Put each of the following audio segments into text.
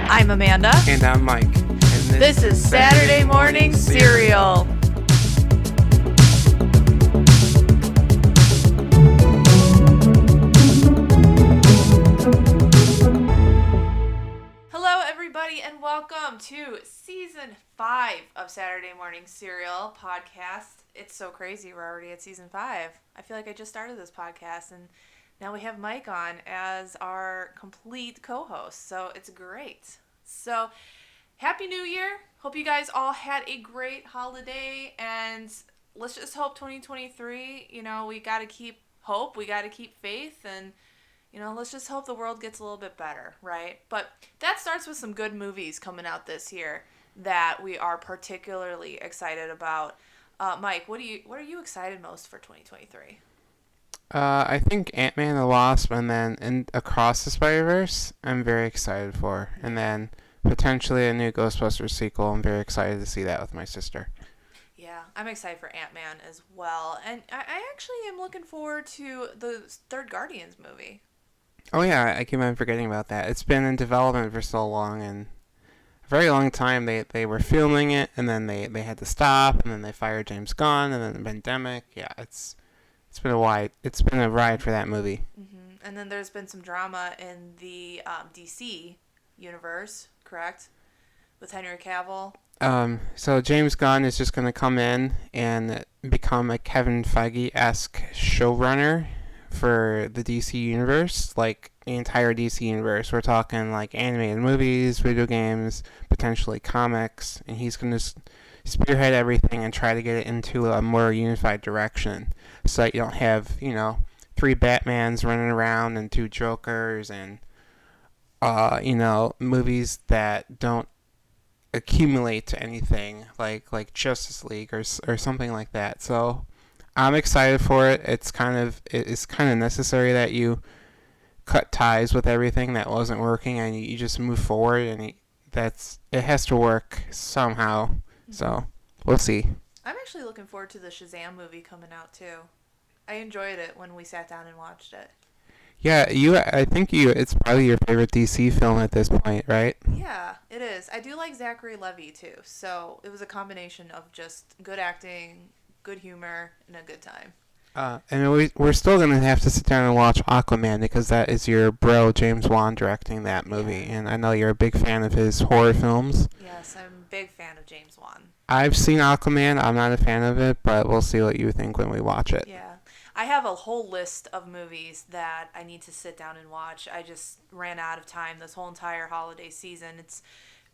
I'm Amanda. And I'm Mike. And this is Saturday Morning Cereal. Hello, everybody, and welcome to Season 5 of Saturday Morning Cereal podcast. It's so crazy. We're already at Season 5. I feel like I just started this podcast, and now we have Mike on as our complete co-host, so it's great. So, Happy New Year. Hope you guys all had a great holiday, and let's just hope 2023, we got to keep hope, we got to keep faith, and, let's just hope the world gets a little bit better, right? But that starts with some good movies coming out this year that we are particularly excited about. Mike, what are you excited most for 2023? I think Ant-Man and the Wasp and Across the Spider-Verse I'm very excited for. And then potentially a new Ghostbusters sequel. I'm very excited to see that with my sister. Yeah, I'm excited for Ant-Man as well. And I actually am looking forward to the third Guardians movie. Oh yeah, I keep on forgetting about that. It's been in development for so long, and a very long time they were filming it, and then they had to stop, and then they fired James Gunn, and then the pandemic. Yeah, it's been a ride for that movie. Mm-hmm. And then there's been some drama in the DC universe, correct? With Henry Cavill. So James Gunn is just going to come in and become a Kevin Feige-esque showrunner for the DC universe, like the entire DC universe. We're talking like animated movies, video games, potentially comics, and he's going to spearhead everything and try to get it into a more unified direction, so that you don't have, 3 Batmans running around and 2 Jokers and, movies that don't accumulate to anything like Justice League or something like that. So I'm excited for it. It's kind of necessary that you cut ties with everything that wasn't working and you just move forward, and it has to work somehow. So, we'll see. I'm actually looking forward to the Shazam movie coming out, too. I enjoyed it when we sat down and watched it. Yeah, it's probably your favorite DC film at this point, right? Yeah, it is. I do like Zachary Levi, too. So, it was a combination of just good acting, good humor, and a good time. And we're still going to have to sit down and watch Aquaman, because that is your bro, James Wan, directing that movie. Yeah. And I know you're a big fan of his horror films. Yes, I'm a big fan of James Wan. I've seen Aquaman. I'm not a fan of it, but we'll see what you think when we watch it. Yeah. I have a whole list of movies that I need to sit down and watch. I just ran out of time this whole entire holiday season. It's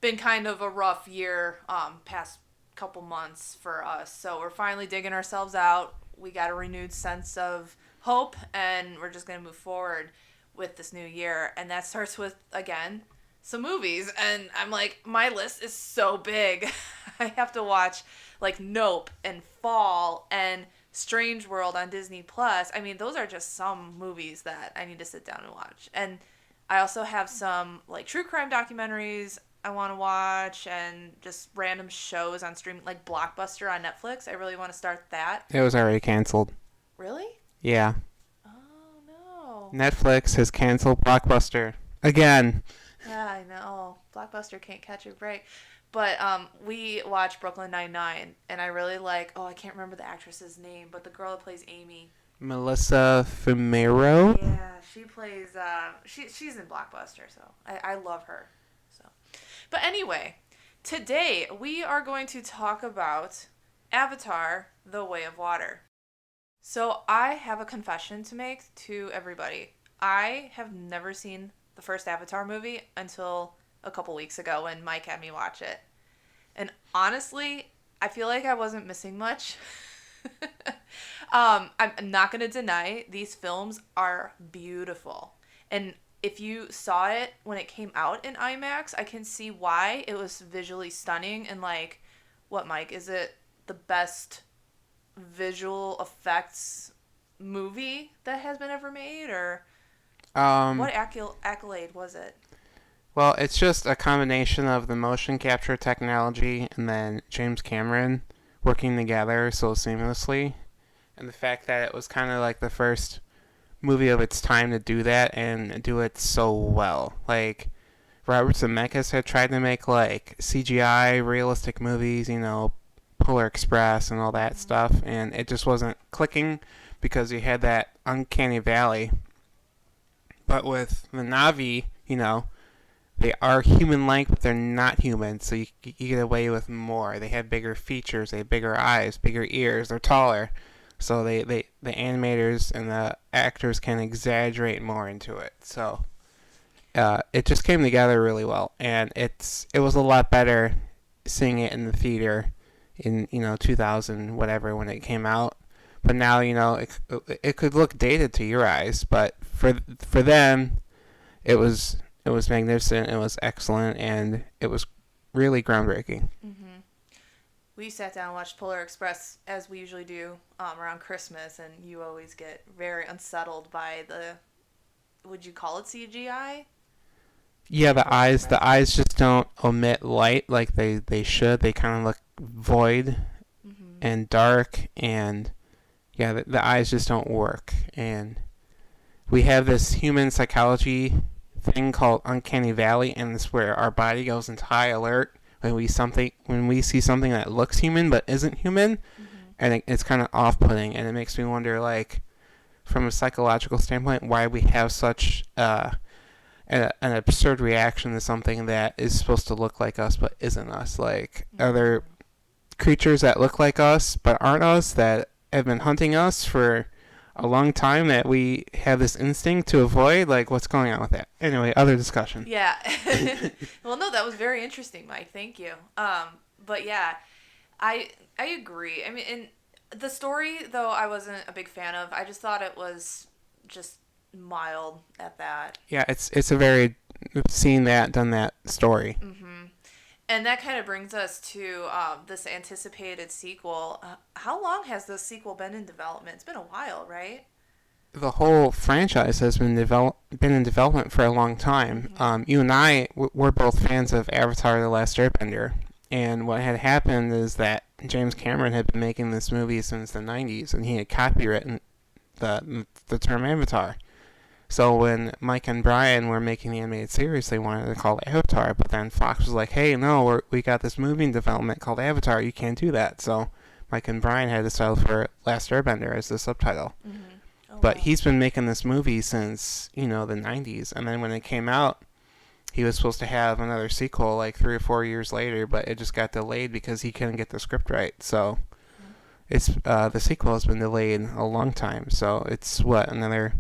been kind of a rough year, past couple months for us. So we're finally digging ourselves out. We got a renewed sense of hope, and we're just going to move forward with this new year. And that starts with, again, some movies. And I'm like, my list is so big. I have to watch, like, Nope and Fall and Strange World on Disney+. I mean, those are just some movies that I need to sit down and watch. And I also have some, like, true crime documentaries I want to watch, and just random shows on streaming, like Blockbuster on Netflix. I really want to start that. It was already canceled. Really? Yeah. Oh, no. Netflix has canceled Blockbuster. Again. Yeah, I know. Blockbuster can't catch a break. But we watched Brooklyn Nine-Nine, and I really like, I can't remember the actress's name, but the girl that plays Amy. Melissa Fumero? Yeah, she plays, she's in Blockbuster, so I love her. But anyway, today we are going to talk about Avatar: The Way of Water. So I have a confession to make to everybody. I have never seen the first Avatar movie until a couple weeks ago when Mike had me watch it. And honestly, I feel like I wasn't missing much. I'm not going to deny these films are beautiful. And if you saw it when it came out in IMAX, I can see why it was visually stunning. And like, what, Mike? Is it the best visual effects movie that has been ever made? Or what accolade was it? Well, it's just a combination of the motion capture technology and then James Cameron working together so seamlessly. And the fact that it was kind of like the first movie of its time to do that and do it so well. Like, Robert Zemeckis had tried to make like CGI realistic movies, Polar Express and all that stuff, and it just wasn't clicking because you had that uncanny valley. But with the Na'vi, they are human-like, but they're not human, so you get away with more. They have bigger features, they have bigger eyes, bigger ears, they're taller. So the animators and the actors can exaggerate more into it. So it just came together really well, and it was a lot better seeing it in the theater in 2000 whatever when it came out. But now it could look dated to your eyes, but for them it was magnificent, it was excellent, and it was really groundbreaking. We sat down and watched Polar Express as we usually do around Christmas, and you always get very unsettled by would you call it CGI? Yeah, the eyes just don't emit light like they should. They kind of look void and dark, and yeah, the eyes just don't work. And we have this human psychology thing called uncanny valley, and it's where our body goes into high alert when we see something that looks human but isn't human, and it's kind of off-putting, and it makes me wonder, like, from a psychological standpoint, why we have such an absurd reaction to something that is supposed to look like us but isn't us. Like, are there creatures that look like us but aren't us that have been hunting us for a long time that we have this instinct to avoid? Like, what's going on with that? Anyway, other discussion. Yeah. Well, no, that was very interesting, Mike. Thank you. But yeah, I agree. I mean, and the story, though, I wasn't a big fan of. I just thought it was just mild at that. Yeah, it's a very seen that, done that story. And that kind of brings us to this anticipated sequel. How long has this sequel been in development? It's been a while, right? The whole franchise has been in development for a long time. You and I, we're both fans of Avatar: The Last Airbender. And what had happened is that James Cameron had been making this movie since the 90s, and he had copywritten the term Avatar. So when Mike and Brian were making the animated series, they wanted to call it Avatar, but then Fox was like, hey, no, we got this movie in development called Avatar, you can't do that. So Mike and Brian had to settle for Last Airbender as the subtitle. But he's been making this movie since, the 90s, and then when it came out, he was supposed to have another sequel like 3 or 4 years later, but it just got delayed because he couldn't get the script right. So it's the sequel has been delayed a long time. So it's another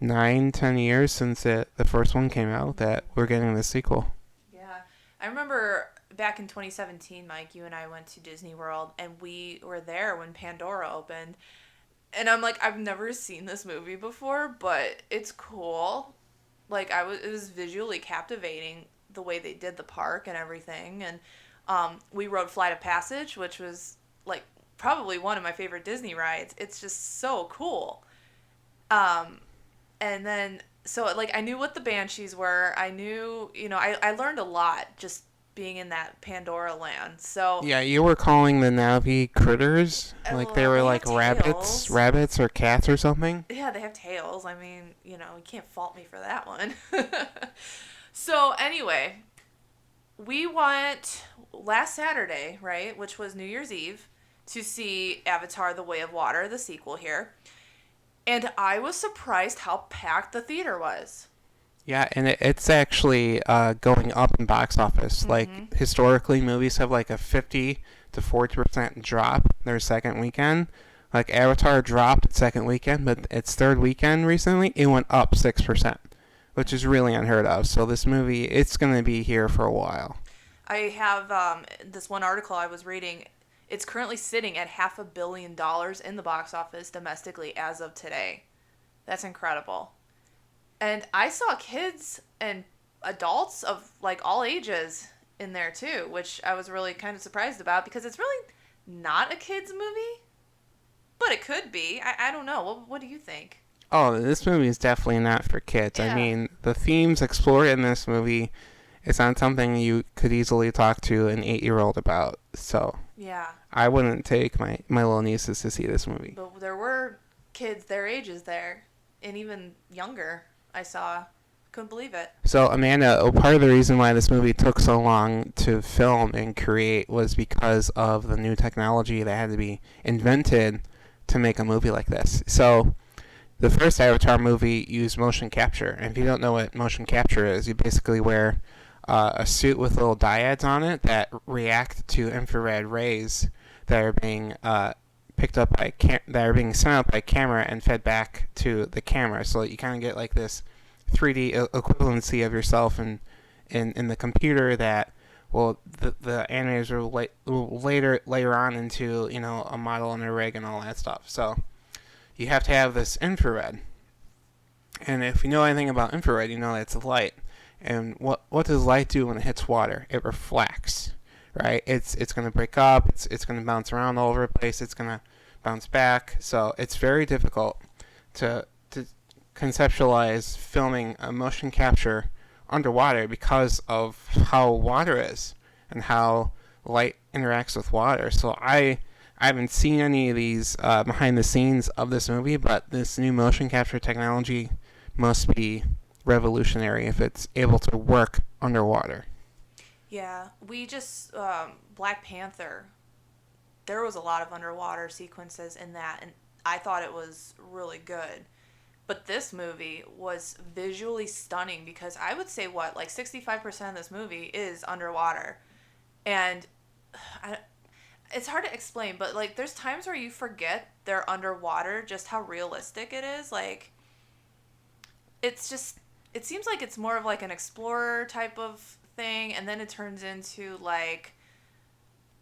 9-10 years since the first one came out that we're getting the sequel. Yeah, I remember back in 2017, Mike, you and I went to Disney World, and we were there when Pandora opened, and I'm like, I've never seen this movie before, but it's cool. Like, it was visually captivating the way they did the park and everything, and we rode Flight of Passage, which was like probably one of my favorite Disney rides. It's just so cool. And then, so, like, I knew what the Banshees were. I knew, I learned a lot just being in that Pandora land. So yeah, you were calling the Na'vi critters? Like they were like rabbits or cats or something? Yeah, they have tails. I mean, you can't fault me for that one. So, anyway, we went last Saturday, right, which was New Year's Eve, to see Avatar: The Way of Water, the sequel here. And I was surprised how packed the theater was. Yeah, and it's actually going up in box office. Like, historically, movies have like a 50 to 40% drop their second weekend. Like, Avatar dropped its second weekend, but its third weekend recently, it went up 6%, which is really unheard of. So this movie, it's going to be here for a while. I have this one article I was reading. It's currently sitting at $500 million in the box office domestically as of today. That's incredible. And I saw kids and adults of, like, all ages in there, too, which I was really kind of surprised about because it's really not a kid's movie, but it could be. I don't know. What do you think? Oh, this movie is definitely not for kids. Yeah. I mean, the themes explored in this movie is not something you could easily talk to an 8-year-old about. So yeah, I wouldn't take my little nieces to see this movie. But there were kids their ages there, and even younger, I saw. Couldn't believe it. So, Amanda, part of the reason why this movie took so long to film and create was because of the new technology that had to be invented to make a movie like this. So, the first Avatar movie used motion capture. And if you don't know what motion capture is, you basically wear a suit with little diodes on it that react to infrared rays that are being picked up by that are being sent out by camera and fed back to the camera. So you kind of get like this 3D equivalency of yourself in the computer that the animators will later on into a model and a rig and all that stuff. So you have to have this infrared, and if you know anything about infrared, you know it's light. And what does light do when it hits water? It reflects, right? It's going to break up. It's going to bounce around all over the place. It's going to bounce back. So it's very difficult to conceptualize filming a motion capture underwater because of how water is and how light interacts with water. So I haven't seen any of these behind the scenes of this movie, but this new motion capture technology must be revolutionary if it's able to work underwater. Yeah, we just Black Panther. There was a lot of underwater sequences in that, and I thought it was really good. But this movie was visually stunning because I would say like 65% of this movie is underwater, and it's hard to explain. But like, there's times where you forget they're underwater, just how realistic it is. Like, it seems like it's more of like an explorer type of thing, and then it turns into like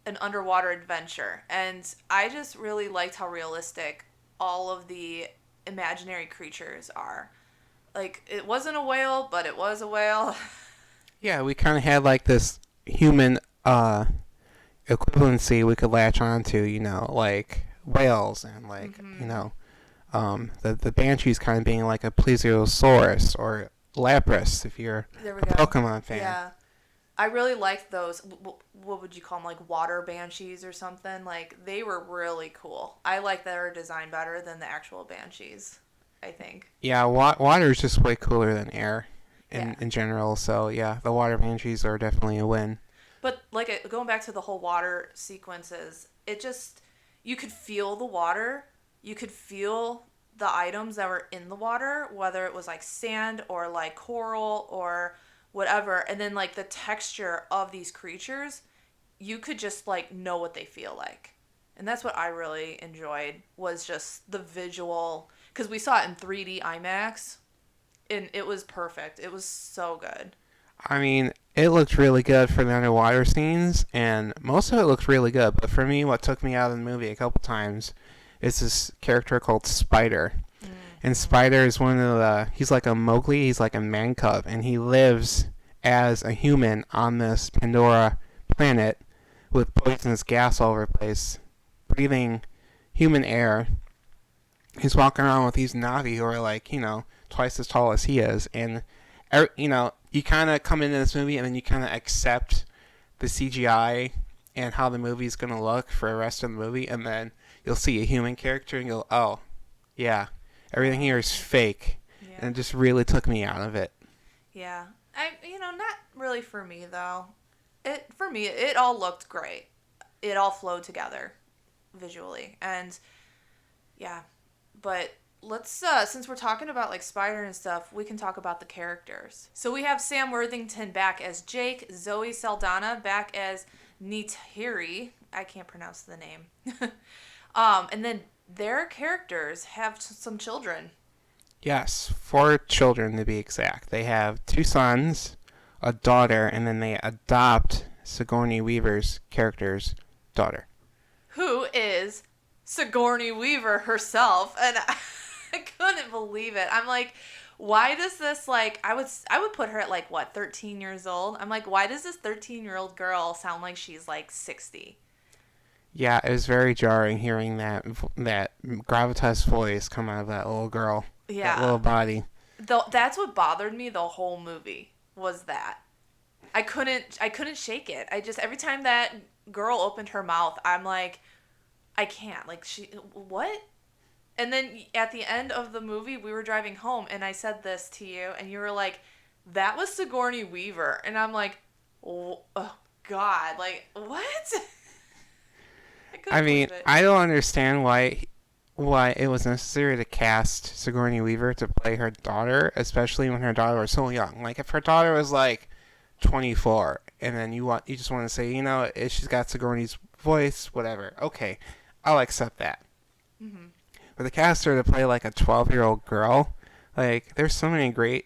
an underwater adventure. And I just really liked how realistic all of the imaginary creatures are. Like, it wasn't a whale, but it was a whale. Yeah, we kind of had like this human equivalency we could latch onto, like whales and like, the banshees kind of being like a plesiosaurus or Lapras if you're a Pokemon fan. Yeah. I really liked those. What would you call them? Like water banshees or something? Like, they were really cool. I like their design better than the actual banshees, I think. Yeah, water is just way cooler than air in general. So, yeah, the water banshees are definitely a win. But, like, going back to the whole water sequences, it just, you could feel the water. You could feel the items that were in the water, whether it was, like, sand or, like, coral or whatever. And then, like, the texture of these creatures, you could just, like, know what they feel like. And that's what I really enjoyed, was just the visual, because we saw it in 3D IMAX, and it was perfect. It was so good. I mean, it looked really good for the underwater scenes, and most of it looked really good. But for me, what took me out of the movie a couple times is this character called Spider. Mm-hmm. And Spider is he's like a Mowgli, he's like a man cub, and he lives as a human on this Pandora planet with poisonous gas all over the place, breathing human air. He's walking around with these Na'vi who are like, twice as tall as he is, and you kind of come into this movie and then you kind of accept the CGI and how the movie's going to look for the rest of the movie, and then you'll see a human character and go, oh, yeah, everything here is fake. Yeah. And it just really took me out of it. Yeah. Not really for me, though. For me, it all looked great. It all flowed together visually. And, yeah. But let's, since we're talking about, like, Spider and stuff, we can talk about the characters. So we have Sam Worthington back as Jake, Zoe Saldana back as Neytiri. I can't pronounce the name. And then their characters have some children. Yes, 4 children to be exact. They have 2 sons, a daughter, and then they adopt Sigourney Weaver's character's daughter. Who is Sigourney Weaver herself. And I couldn't believe it. I'm like, why does this, like, I would put her at, like, what, 13 years old? I'm like, why does this 13-year-old girl sound like she's, like, 60? Yeah, it was very jarring hearing that gravitas voice come out of that little girl. Yeah. That little body. That's what bothered me the whole movie, was that. I couldn't shake it. Every time that girl opened her mouth, I'm like, I can't. Like, what? And then at the end of the movie, we were driving home, and I said this to you, and you were like, that was Sigourney Weaver. And I'm like, oh, God, like, what? I I couldn't mean, believe it. I don't understand why it was necessary to cast Sigourney Weaver to play her daughter, especially when her daughter was so young. Like if her daughter was like 24, and then you just want to say, she's got Sigourney's voice, whatever. Okay, I'll accept that. Hmm. But to cast her to play like a 12-year-old girl, like there's so many great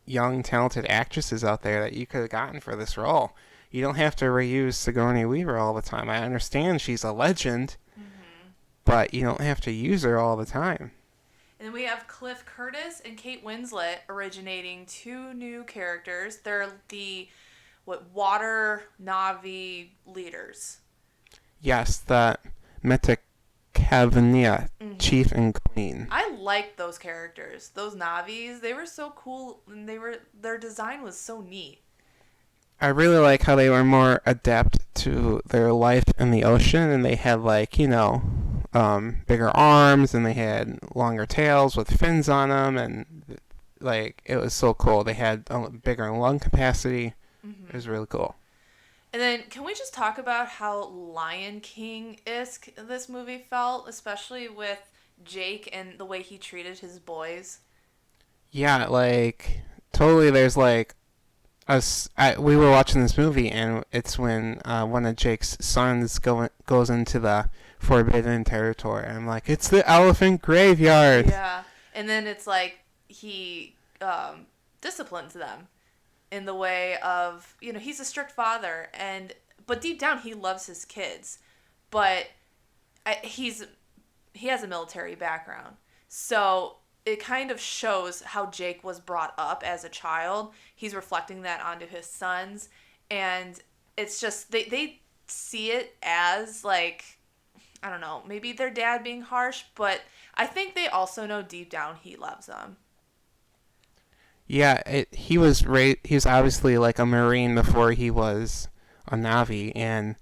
young talented actresses out there that you could have gotten for this role. You don't have to reuse Sigourney Weaver all the time. I understand she's a legend, Hmm. but you don't have to use her all the time. And then we have Cliff Curtis and Kate Winslet originating two new characters. They're the water Navi leaders. Yes, the Metacavania Hmm. chief and queen. I liked those characters. Those Navis, they were so cool, and their design was so neat. I really like how they were more adept to their life in the ocean, and they had bigger arms, and they had longer tails with fins on them, and like it was so cool. They had a bigger lung capacity. It Hmm. was really cool. And then, can we just talk about how Lion King-esque this movie felt, especially with Jake and the way he treated his boys? Yeah, like totally. There's like we were watching this movie, and it's when one of Jake's sons goes into the forbidden territory. And I'm like, it's the elephant graveyard. Yeah. And then it's like he disciplines them in the way of, he's a strict father, but deep down he loves his kids. But he has a military background. So it kind of shows how Jake was brought up as a child. He's reflecting that onto his sons. And it's just, they see it as like, I don't know, maybe their dad being harsh, but I think they also know deep down he loves them. Yeah, he was obviously like a Marine before he was a Navi, and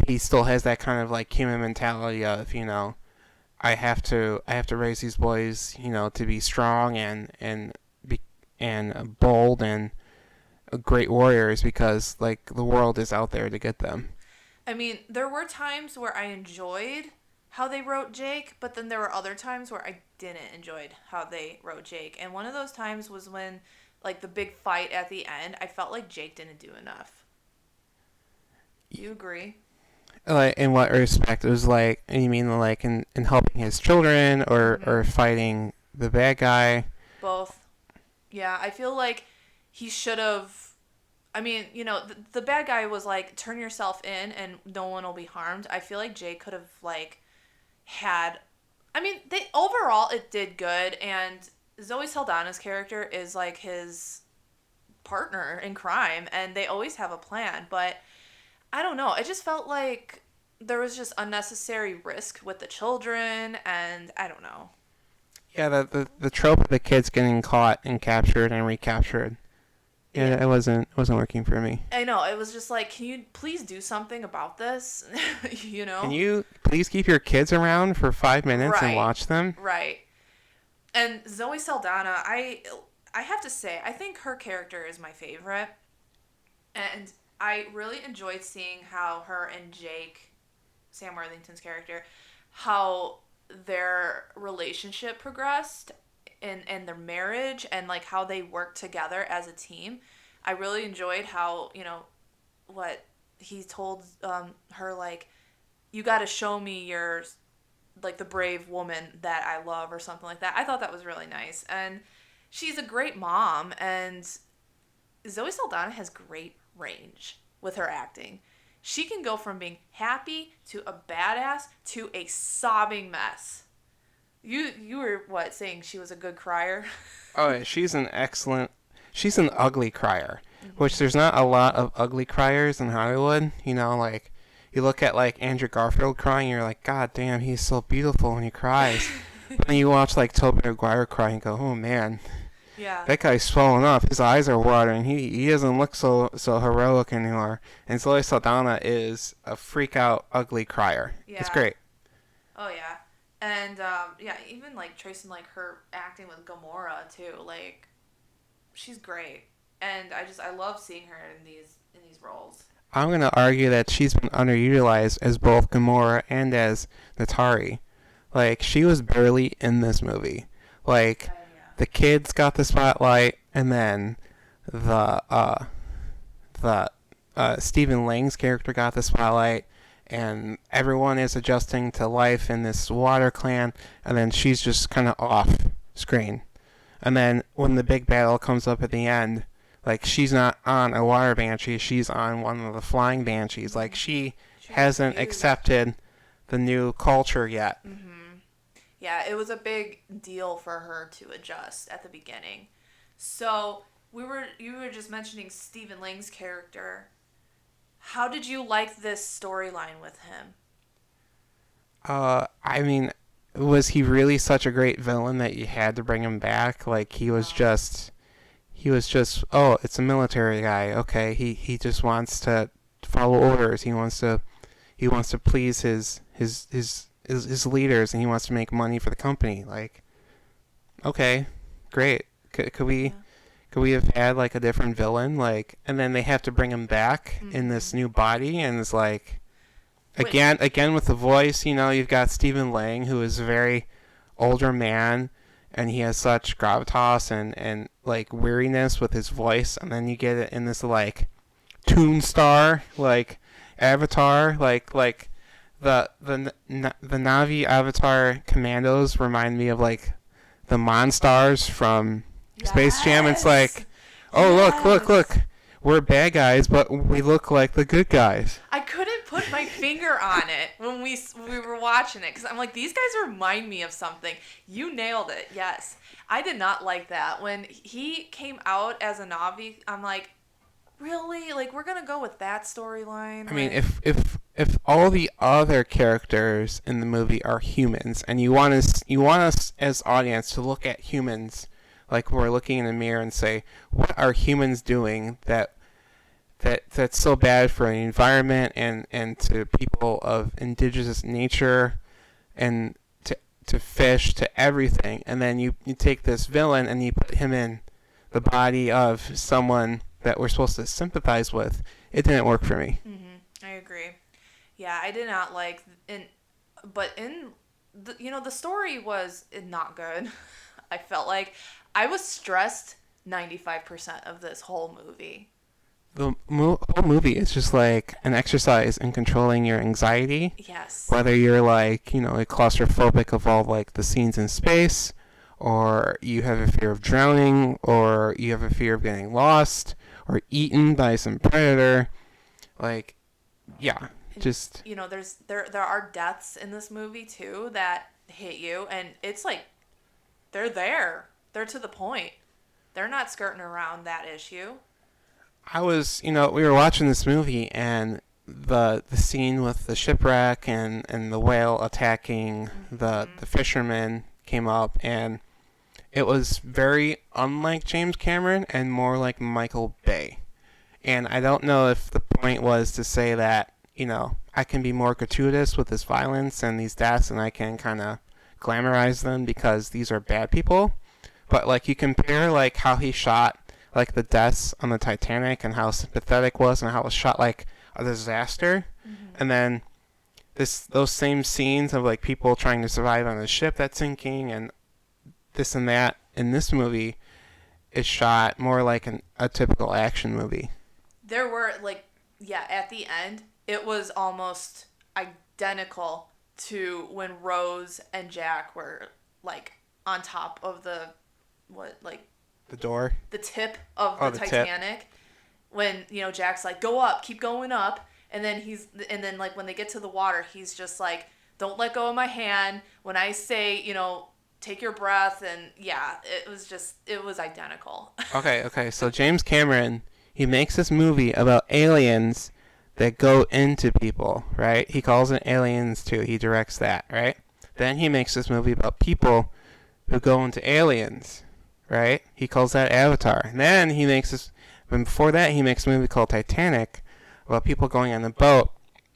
he still has that kind of like human mentality of I have to raise these boys to be strong and bold and great warriors because like the world is out there to get them. I mean, there were times where I enjoyed how they wrote Jake, but then there were other times where I didn't enjoy how they wrote Jake. And one of those times was when, like, the big fight at the end, I felt like Jake didn't do enough. You agree? Like in what respect? It was like you mean like in helping his children or Mm-hmm. fighting the bad guy. Both. Yeah, I feel like he should have. I mean, the bad guy was like, turn yourself in and no one will be harmed. I feel like Jake could have, like, had. I mean, they overall it did good, and Zoe Saldana's character is like his partner in crime, and they always have a plan. But I don't know. I just felt like there was just unnecessary risk with the children, and I don't know. Yeah, the trope of the kids getting caught and captured and recaptured. Yeah, Yeah, it wasn't working for me. I know. It was just like, can you please do something about this? Can you please keep your kids around for 5 minutes and Right, watch them? right. And Zoe Saldana, I have to say, I think her character is my favorite. And I really enjoyed seeing how her and Jake, Sam Worthington's character, how their relationship progressed and their marriage and like how they worked together as a team. I really enjoyed how, what he told her, like, you got to show me your, like, the brave woman that I love or something like that. I thought that was really nice. And she's a great mom, and Zoe Saldana has great range with her acting. She can go from being happy to a badass to a sobbing mess. You were what, saying she was a good crier? Oh, yeah, she's an ugly crier, which Hmm. there's not a lot of ugly criers in Hollywood. Like you look at like Andrew Garfield crying, you're like, God damn, he's so beautiful when he cries. But then you watch like Tobey Maguire cry and go, oh man, Yeah. that guy's swollen up. His eyes are watering. He doesn't look so heroic anymore. And Zoe Saldana is a freak out ugly crier. It's Yeah. great. Oh yeah. And yeah, even like tracing like her acting with Gamora too, like she's great. and I love seeing her in these roles. I'm going to argue that she's been underutilized as both Gamora and as Natari. Like, she was barely in this movie. Like, Yeah. the kids got the spotlight, and then the Stephen Lang's character got the spotlight, and everyone is adjusting to life in this water clan, and then she's just kind of off screen. And then when the big battle comes up at the end, like, she's not on a water banshee, she's on one of the flying banshees. Like, she hasn't accepted the new culture yet. Mm-hmm. Yeah, it was a big deal for her to adjust at the beginning. So you were just mentioning Stephen Lang's character. How did you like this storyline with him? I mean, was he really such a great villain that you had to bring him back? Like, he was just, oh, it's a military guy. Okay, he just wants to follow orders. He wants to please his leaders, and he wants to make money for the company. Like, okay, great. Could we have had like a different villain? Like, and then they have to bring him back in this new body, and it's like, again with the voice. You know, you've got Stephen Lang, who is a very older man, and he has such gravitas and like weariness with his voice, and then you get it in this like Toon Star like avatar, like the Na'vi Avatar commandos remind me of like the Monstars from Space Jam. It's like, oh, look, we're bad guys, but we look like the good guys. I couldn't put my finger on it when we were watching it, because I'm like, these guys remind me of something. You nailed it. Yes, I did not like that when he came out as a Na'vi. I'm like, really? Like, we're gonna go with that storyline? I mean, if all the other characters in the movie are humans, and you want us as audience to look at humans like we're looking in a mirror and say, what are humans doing that's so bad for the environment and to people of indigenous nature and to fish, to everything. And then you take this villain and you put him in the body of someone that we're supposed to sympathize with. It didn't work for me. Mm-hmm. I agree. Yeah, I did not like the story was not good. I felt like I was stressed 95% of this whole movie. The whole movie is just like an exercise in controlling your anxiety. Yes. Whether you're like, like claustrophobic of all like the scenes in space, or you have a fear of drowning, or you have a fear of getting lost, or eaten by some predator. Like, yeah, just... there are deaths in this movie too that hit you, and it's like, they're there. They're to the point. They're not skirting around that issue. I was, we were watching this movie, and the scene with the shipwreck and the whale attacking the fisherman came up, and it was very unlike James Cameron and more like Michael Bay. And I don't know if the point was to say that, I can be more gratuitous with this violence and these deaths, and I can kind of glamorize them because these are bad people. But like, you compare like how he shot like the deaths on the Titanic and how sympathetic it was and how it was shot like a disaster, and then those same scenes of like people trying to survive on a ship that's sinking and this and that in this movie is shot more like a typical action movie. There were at the end it was almost identical to when Rose and Jack were like on top of the door, the tip of the Titanic, tip. When Jack's like, go up, keep going up, and then like when they get to the water, he's just like, don't let go of my hand when I say take your breath. And yeah, it was identical. Okay, so James Cameron, he makes this movie about aliens that go into people, right? He calls it Aliens 2. He directs that, right? Then he makes this movie about people who go into aliens, right? He calls that Avatar. And then he makes this, but before that, he makes a movie called Titanic about people going on a boat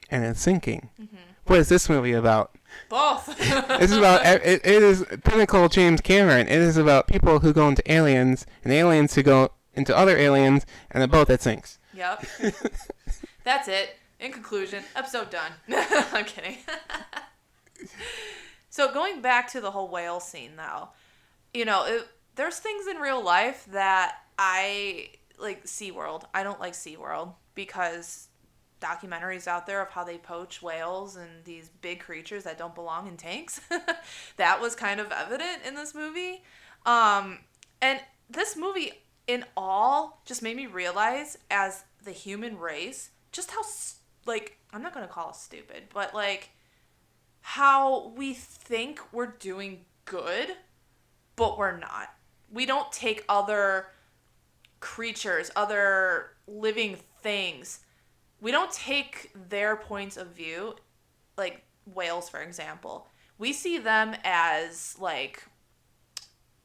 and it's sinking. Mm-hmm. What is this movie about? Both. It's about, it is pinnacle James Cameron. It is about people who go into aliens and aliens who go into other aliens, and a boat that sinks. Yep. That's it. In conclusion, episode done. I'm kidding. So going back to the whole whale scene, though, there's things in real life that I like. SeaWorld. I don't like SeaWorld because documentaries out there of how they poach whales and these big creatures that don't belong in tanks. That was kind of evident in this movie. And this movie in all just made me realize as the human race just how, like, I'm not going to call it stupid, but like how we think we're doing good, but we're not. We don't take other creatures, other living things. We don't take their points of view, like whales, for example. We see them as, like,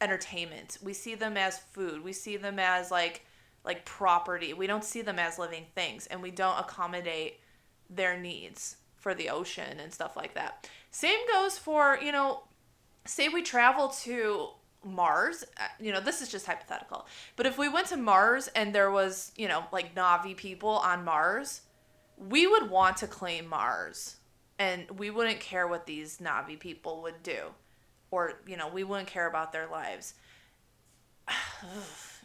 entertainment. We see them as food. We see them as, like property. We don't see them as living things, and we don't accommodate their needs for the ocean and stuff like that. Same goes for, say we travel to Mars. This is just hypothetical. But if we went to Mars and there was, like Na'vi people on Mars, we would want to claim Mars. And we wouldn't care what these Na'vi people would do. Or, we wouldn't care about their lives.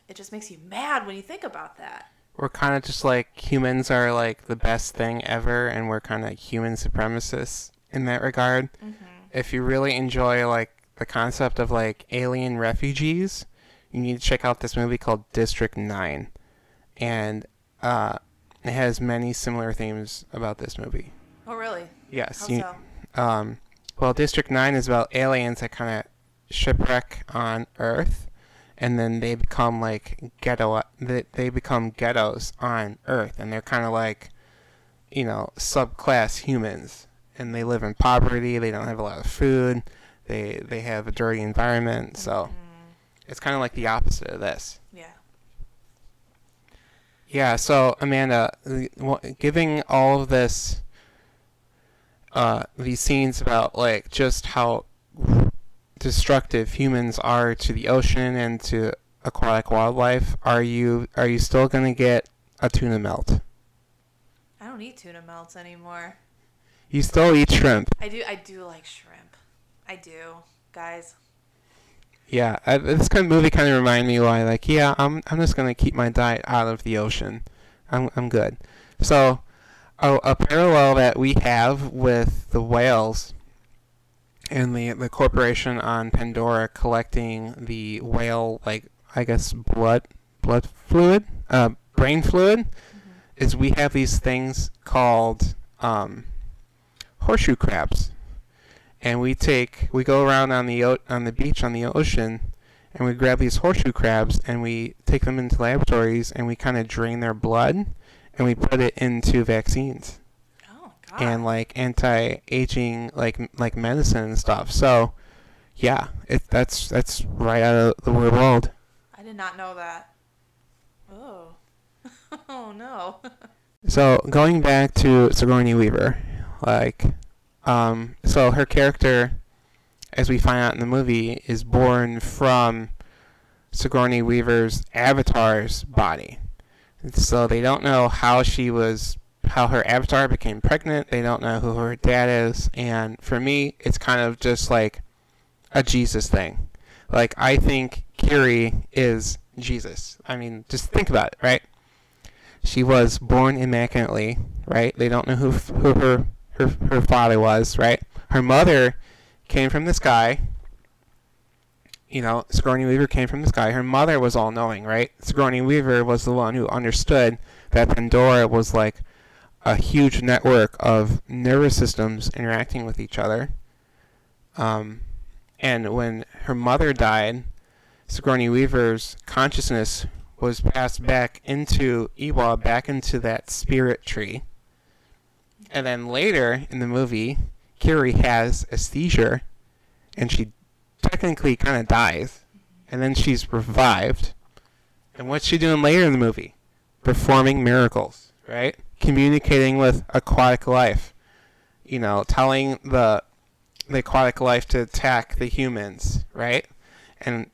It just makes you mad when you think about that. We're kind of just like humans are like the best thing ever, and we're kind of human supremacists in that regard. Mm-hmm. If you really enjoy like the concept of like alien refugees, you need to check out this movie called District 9. And it has many similar themes about this movie. Oh, really? Yes. How so? Well, District 9 is about aliens that kind of shipwreck on Earth, and then they become like they become ghettos on Earth, and they're kind of like, subclass humans, and they live in poverty. They don't have a lot of food. They have a dirty environment, so it's kind of like the opposite of this. Yeah. Yeah. So Amanda, giving all of this, these scenes about like just how destructive humans are to the ocean and to aquatic wildlife, are you still gonna get a tuna melt? I don't eat tuna melts anymore. You still eat shrimp? I do like shrimp. I do, guys. Yeah, this kind of movie kind of reminded me why, like, yeah, I'm just gonna keep my diet out of the ocean. I'm good. So, a parallel that we have with the whales and the corporation on Pandora collecting the whale, like, I guess blood fluid, brain fluid, is we have these things called horseshoe crabs. And we go around on the beach on the ocean, and we grab these horseshoe crabs and we take them into laboratories and we kind of drain their blood and we put it into vaccines. Oh God. And like anti-aging like medicine and stuff. So yeah, that's right out of the world. I did not know that. Oh. Oh no. So going back to Sigourney Weaver, like. So her character, as we find out in the movie, is born from Sigourney Weaver's avatar's body. So they don't know how her avatar became pregnant. They don't know who her dad is. And for me, it's kind of just like a Jesus thing. Like, I think Kiri is Jesus. I mean, just think about it, right? She was born immaculately, right? They don't know who her father was, right? Her mother came from the sky. Sigourney Weaver came from the sky. Her mother was all-knowing, right? Sigourney Weaver was the one who understood that Pandora was like a huge network of nervous systems interacting with each other. And when her mother died, Sigourney Weaver's consciousness was passed back into Iwa, back into that spirit tree. And then later in the movie, Kiri has a seizure, and she technically kind of dies. And then she's revived. And what's she doing later in the movie? Performing miracles, right? Communicating with aquatic life. Telling the aquatic life to attack the humans, right? And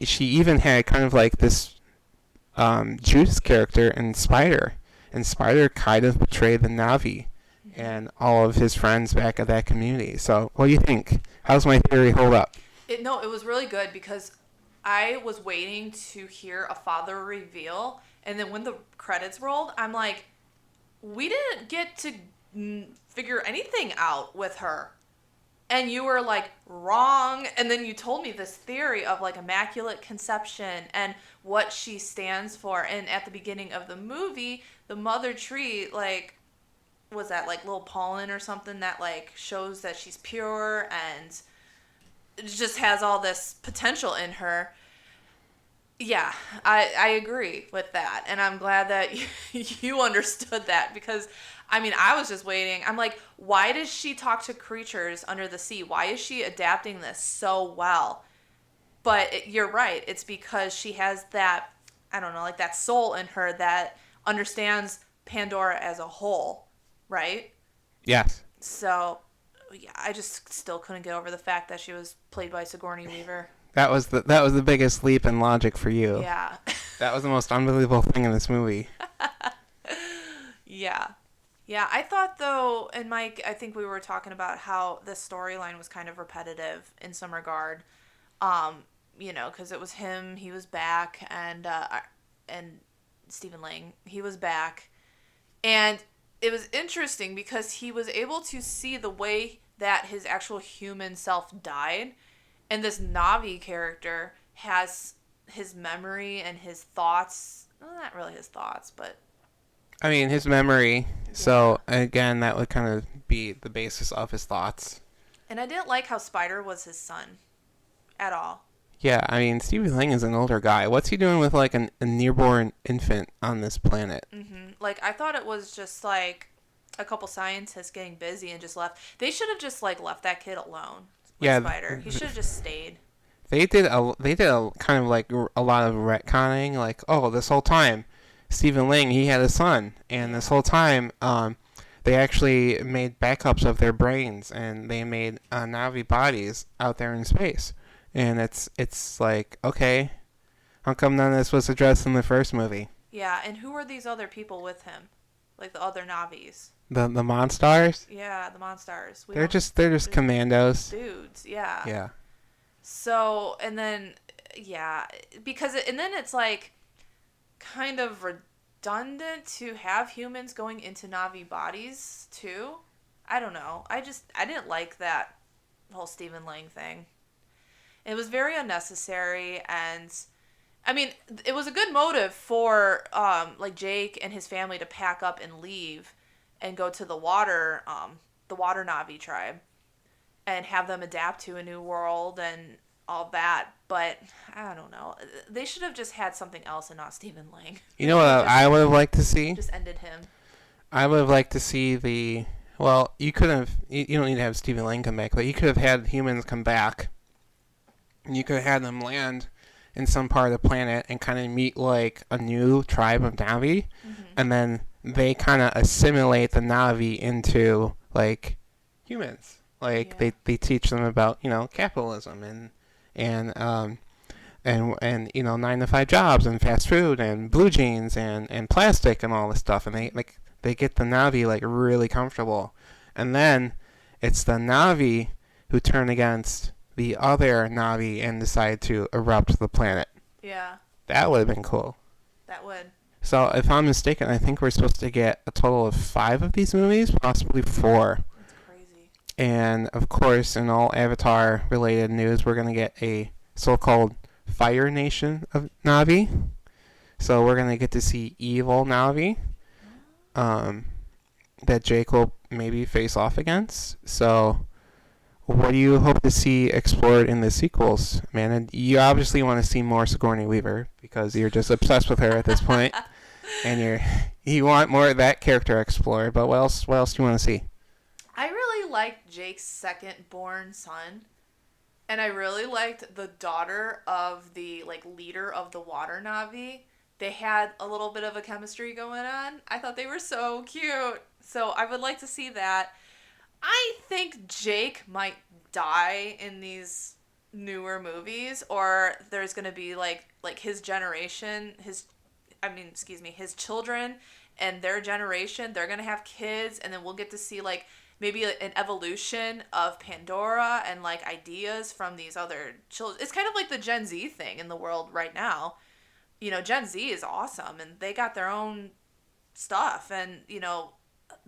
she even had kind of like this Jude's character in Spider. And Spider kind of betrayed the Na'vi and all of his friends back at that community. So, what do you think? How's my theory hold up? No, it was really good because I was waiting to hear a father reveal, and then when the credits rolled, I'm like, we didn't get to figure anything out with her. And you were like, wrong. And then you told me this theory of like immaculate conception and what she stands for. And at the beginning of the movie, the mother tree, like, was that like little pollen or something that like shows that she's pure and it just has all this potential in her. Yeah, I agree with that. And I'm glad that you understood that because, I mean, I was just waiting. I'm like, why does she talk to creatures under the sea? Why is she adapting this so well? But you're right. It's because she has that, I don't know, like that soul in her that understands Pandora as a whole, right? Yes. So, yeah, I just still couldn't get over the fact that she was played by Sigourney Weaver. That was the biggest leap in logic for you. Yeah. That was the most unbelievable thing in this movie. Yeah. Yeah, I thought though, and Mike, I think we were talking about how the storyline was kind of repetitive in some regard. Because it was him, he was back, and Stephen Lang, he was back. And it was interesting because he was able to see the way that his actual human self died. And this Navi character has his memory and his thoughts. Well, not really his thoughts, but... I mean, his memory. Yeah. So, again, that would kind of be the basis of his thoughts. And I didn't like how Spider was his son. At all. Yeah, I mean, Stephen Lang is an older guy. What's he doing with, like, a nearborn infant on this planet? Mm-hmm. Like, I thought it was just, like, a couple scientists getting busy and just left. They should have just, like, left that kid alone. Yeah, Spider. He should have just stayed. They did a kind of like a lot of retconning, like, oh, this whole time, Stephen Lang, he had a son, and this whole time, they actually made backups of their brains, and they made Navi bodies out there in space, and it's like, okay, how come none of this was addressed in the first movie? Yeah, and who were these other people with him, like the other Navis? The Monstars? Yeah, the Monstars. They're just commandos. Dudes, yeah. Yeah. So, and then, yeah, and then it's like kind of redundant to have humans going into Navi bodies too. I don't know. I didn't like that whole Stephen Lang thing. It was very unnecessary, and I mean, it was a good motive for like Jake and his family to pack up and leave and go to the water Navi tribe and have them adapt to a new world and all that. But I don't know. They should have just had something else and not Stephen Lang. You know what I would have liked to see? Just ended him. I would have liked to see well, you could have, you don't need to have Stephen Lang come back, but you could have had humans come back and you could have had them land in some part of the planet and kind of meet like a new tribe of Navi, and then they kind of assimilate the Navi into like humans. Like they teach them about capitalism and 9-to-5 jobs and fast food and blue jeans and plastic and all this stuff, and they get the Navi like really comfortable, and then it's the Navi who turn against the other Navi and decide to erupt the planet. Yeah. That would have been cool. That would. So, if I'm mistaken, I think we're supposed to get a total of 5 of these movies, possibly 4. That's crazy. And, of course, in all Avatar-related news, we're going to get a so-called Fire Nation of Navi. So, we're going to get to see evil Navi that Jake will maybe face off against. So, what do you hope to see explored in the sequels, man? And you obviously want to see more Sigourney Weaver because you're just obsessed with her at this point, and you want more of that character explored. But what else do you want to see? I really liked Jake's second-born son, and I really liked the daughter of the leader of the Water Navi. They had a little bit of a chemistry going on. I thought they were so cute. So I would like to see that. I think Jake might die in these newer movies, or there's going to be like his generation, excuse me, his children and their generation, they're going to have kids, and then we'll get to see, like, maybe an evolution of Pandora and, like, ideas from these other children. It's kind of like the Gen Z thing in the world right now. You know, Gen Z is awesome, and they got their own stuff, and, you know,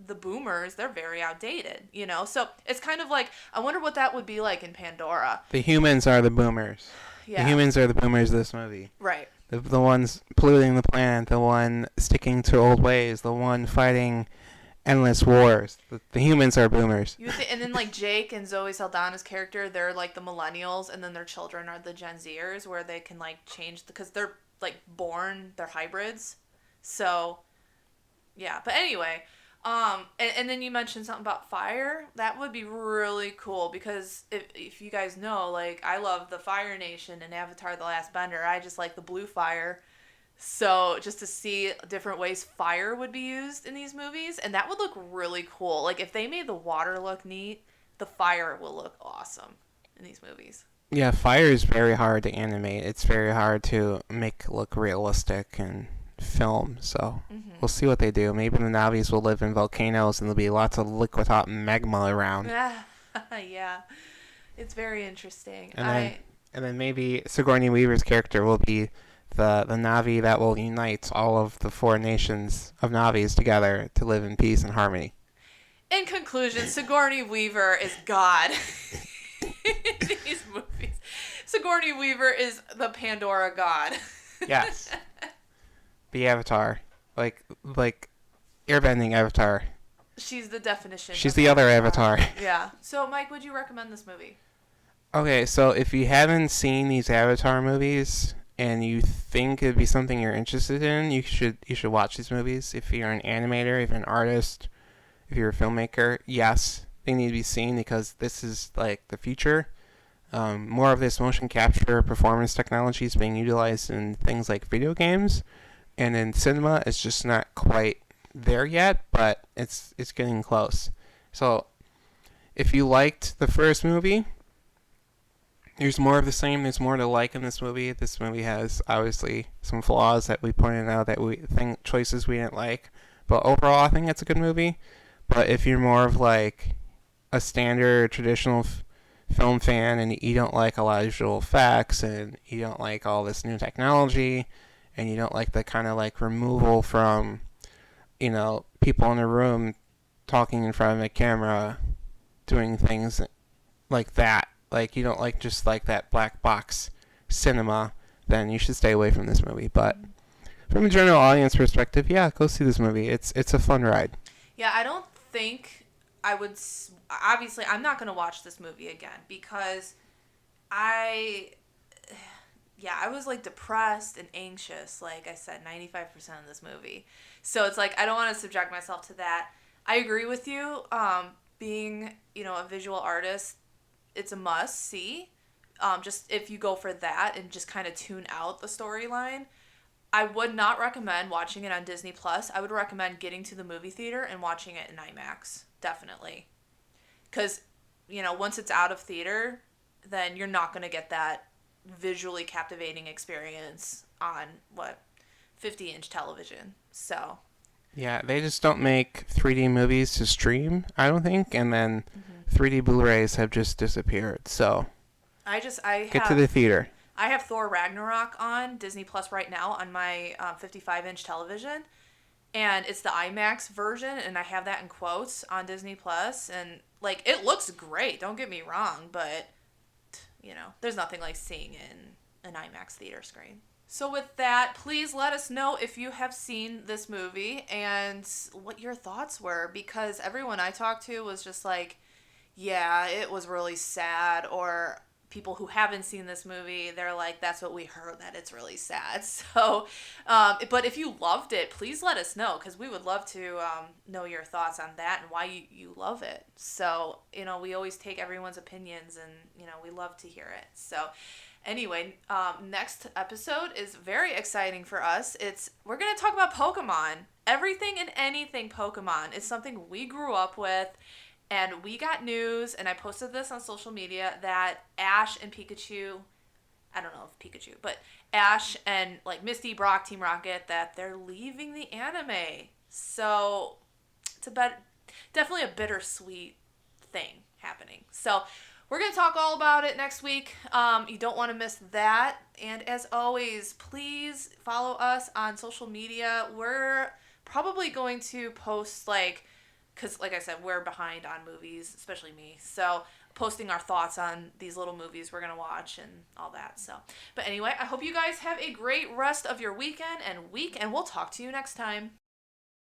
the boomers, they're very outdated, you know? So it's kind of like, I wonder what that would be like in Pandora. The humans are the boomers. Yeah. The humans are the boomers of this movie. Right. The ones polluting the planet, the one sticking to old ways, the one fighting endless wars. The humans are boomers. And then, like, Jake and Zoe Saldana's character, they're, like, the millennials, and then their children are the Gen Zers, where they can, like, change, because they're, like, born, they're hybrids. So, yeah. But anyway, and then you mentioned something about fire. That would be really cool, because if you guys know, like, I love the Fire Nation and Avatar The Last Bender. I just like the blue fire. So just to see different ways fire would be used in these movies, and that would look really cool. Like, if they made the water look neat, the fire will look awesome in these movies. Yeah, fire is very hard to animate. It's very hard to make look realistic and film, so we'll see what they do. Maybe the Navis will live in volcanoes and there'll be lots of liquid hot magma around. Yeah, it's very interesting. And then maybe Sigourney Weaver's character will be the Navi that will unite all of the 4 nations of Navis together to live in peace and harmony. In conclusion, Sigourney Weaver is God in these movies. Sigourney Weaver is the Pandora god. Yes. The Avatar. Like airbending Avatar. She's the definition. She's the other Avatar. Yeah. So, Mike, would you recommend this movie? Okay, so if you haven't seen these Avatar movies and you think it'd be something you're interested in, you should watch these movies. If you're an animator, if you're an artist, if you're a filmmaker, yes, they need to be seen, because this is like the future. More of this motion capture performance technology is being utilized in things like video games, and in cinema it's just not quite there yet, but it's getting close. So if you liked the first movie, there's more of the same. There's more to like in this movie. This movie has obviously some flaws that we pointed out, that we think choices we didn't like, but overall I think it's a good movie. But if you're more of like a standard traditional film fan, and you don't like a lot of visual effects, and you don't like all this new technology, and you don't like the kind of like removal from, you know, people in a room talking in front of a camera, doing things like that, like you don't like just like that black box cinema, then you should stay away from this movie. But from a general audience perspective, yeah, go see this movie. It's a fun ride. Yeah, I don't think I would... Obviously, I'm not going to watch this movie again, because I was, like, depressed and anxious, like I said, 95% of this movie. So it's like, I don't want to subject myself to that. I agree with you. Being, you know, a visual artist, it's a must-see. Just if you go for that and just kind of tune out the storyline. I would not recommend watching it on Disney+. I would recommend getting to the movie theater and watching it in IMAX. Definitely. Because, you know, once it's out of theater, then you're not going to get that visually captivating experience on, 50-inch television. So... Yeah, they just don't make 3D movies to stream, I don't think, and then 3D Blu-rays have just disappeared, so get to the theater. I have Thor Ragnarok on Disney Plus right now on my 55-inch television, and it's the IMAX version, and I have that in quotes on Disney Plus, and, like, it looks great, don't get me wrong, but, you know, there's nothing like seeing it in an IMAX theater screen. So with that, please let us know if you have seen this movie and what your thoughts were, because everyone I talked to was just like, yeah, it was really sad, or people who haven't seen this movie, they're like, that's what we heard, that it's really sad. So, but if you loved it, please let us know, because we would love to know your thoughts on that and why you love it. So, you know, we always take everyone's opinions, and, you know, we love to hear it. So... Anyway, next episode is very exciting for us. We're going to talk about Pokemon. Everything and anything Pokemon is something we grew up with, and we got news, and I posted this on social media, that Ash and Pikachu, I don't know if Pikachu, but Ash and like Misty, Brock, Team Rocket, that they're leaving the anime. So it's definitely a bittersweet thing happening. So we're going to talk all about it next week. You don't want to miss that. And as always, please follow us on social media. We're probably going to post because like I said, we're behind on movies, especially me. So posting our thoughts on these little movies we're going to watch and all that. So, but anyway, I hope you guys have a great rest of your weekend and week, and we'll talk to you next time.